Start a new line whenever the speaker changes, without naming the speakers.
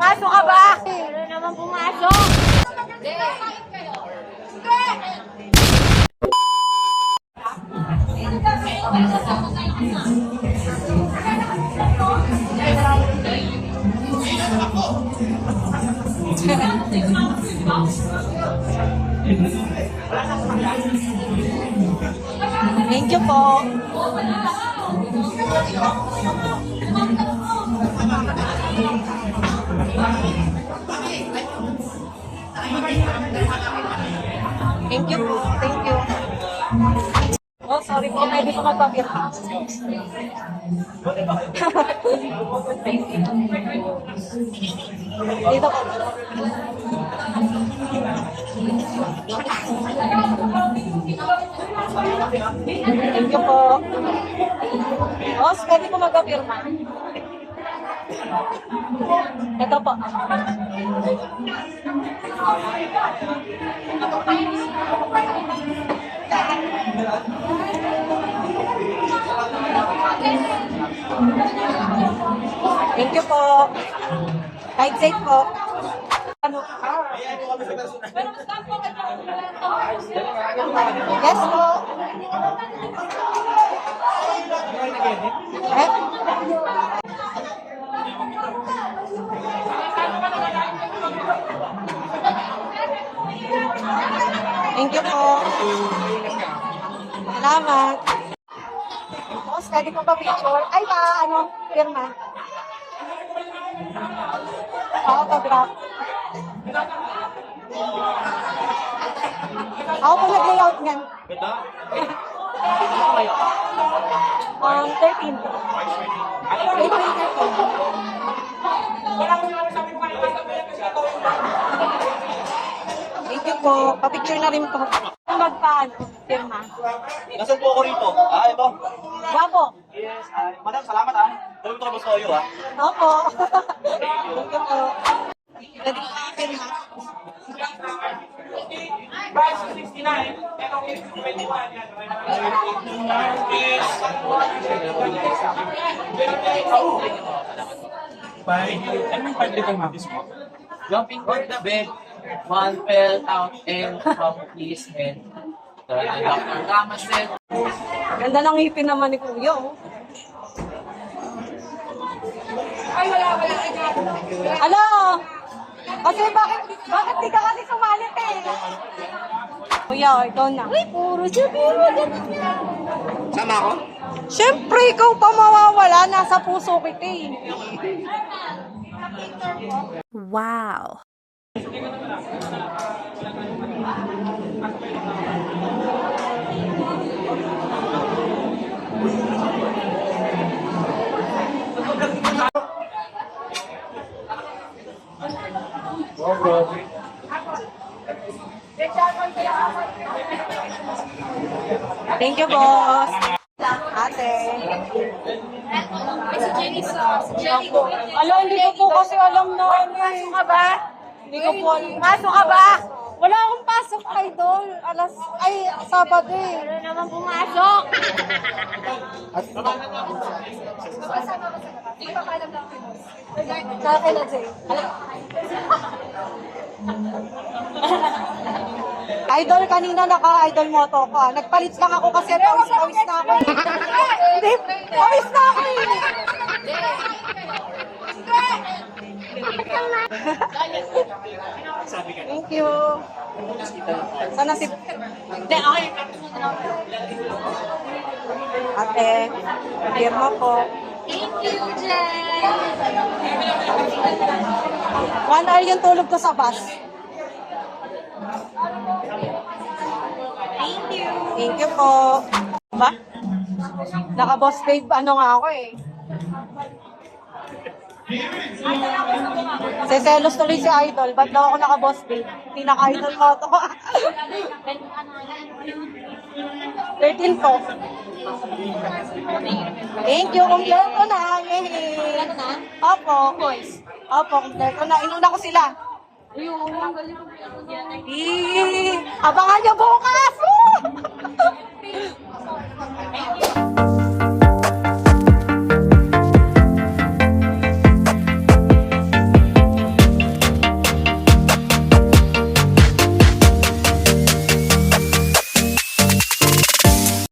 Pumasok ka ba? Ano naman pumasok? Thank you po. Thank you po. Thank you. Oh, sorry po. Pwede po magpapirma. Dito po. Thank you po. Boss, pwede po magpapirma. Ito po. Thank you po. Ride safe po. Ano? Yes po. Eh? Thank you po. Salamat. Boss, pwede po ba picture? Ay, firma. Autograph. Ako po nag-layout niyan. 13. April 13. Thank you po. Pa-picture na rin po. Firma.
Nasaan po ako rito? Ito.
Wapo.
Yes. Madam, salamat Gawin ko gusto kayo
Opo. Thank you po. Pwede ko firma.
Price 69, ito 21 yan. Anong paglikang mapis mo?
Jumping on the bed, one fell out and from his head. Dr. Rama said,
Ganda ng ngipin naman ni Kuya, oh. Ay, wala. Ano? Kasi bakit di ka kasi sumalit eh? Kuya, ikaw na. Uy, puro siya, pero ganun niya.
Sama ako?
Siyempre, ikaw pa mawawala. Nasa puso kita eh.
Wow.
Thank you, boss. Ate. Alam, hindi ko po kasi alam na ano eh. Pasok ka ba? Hindi ko po alam. Pasok ka ba? Wala akong pasok, idol. Sabado eh. Ano naman pumasok? Hindi pa paalam lang ako. Sa akin na, Jay. Idol, kanina naka-idol moto ka. Nagpalit lang ako kasi pawis na ako. Hindi, pawis na ako eh. Thank you. Sana si... Hindi, okay. Ate, firma po.
Thank you, Jen.
1 hour yung tulog ko sa bus.
Thank you.
Thank you po. Ba? Naka-boss babe, ano nga ako eh. Seselos tuloy si Idol. Ba't daw ako naka-boss babe? Hindi naka-idol mo ito. 13 po. Thank you. Kompleto na. Yay. Opo. Opo, kompleto na. Inuna ko sila. Abangan niyo bukas!